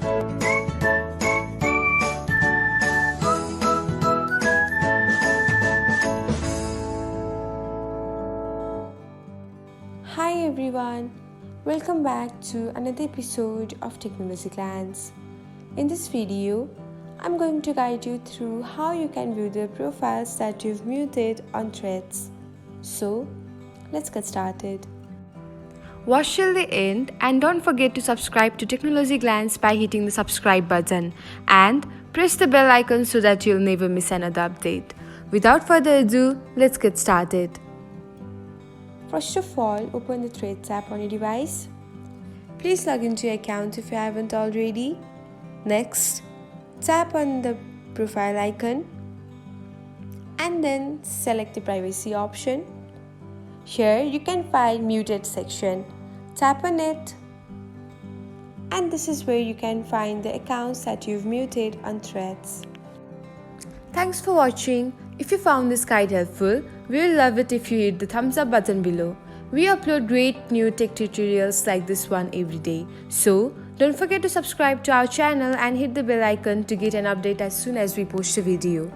Hi everyone, welcome back to another episode of Technologyglance. In this video, I'm going to guide you through how you can view the profiles that you've muted on threads. So, let's get started. Watch till the end and don't forget to subscribe to Technologyglance by hitting the subscribe button and press the bell icon so that you'll never miss another update. Without further ado, let's get started. First of all, open the Threads app on your device. Please log into your account if you haven't already. Next, tap on the profile icon and then select the privacy option. Here you can find muted section. Tap on it and this is where you can find the accounts that you've muted on Threads. Thanks for watching. If you found this guide helpful, we will love it if you hit the thumbs up button below. We upload great new tech tutorials like this one every day. So, don't forget to subscribe to our channel and hit the bell icon to get an update as soon as we post a video.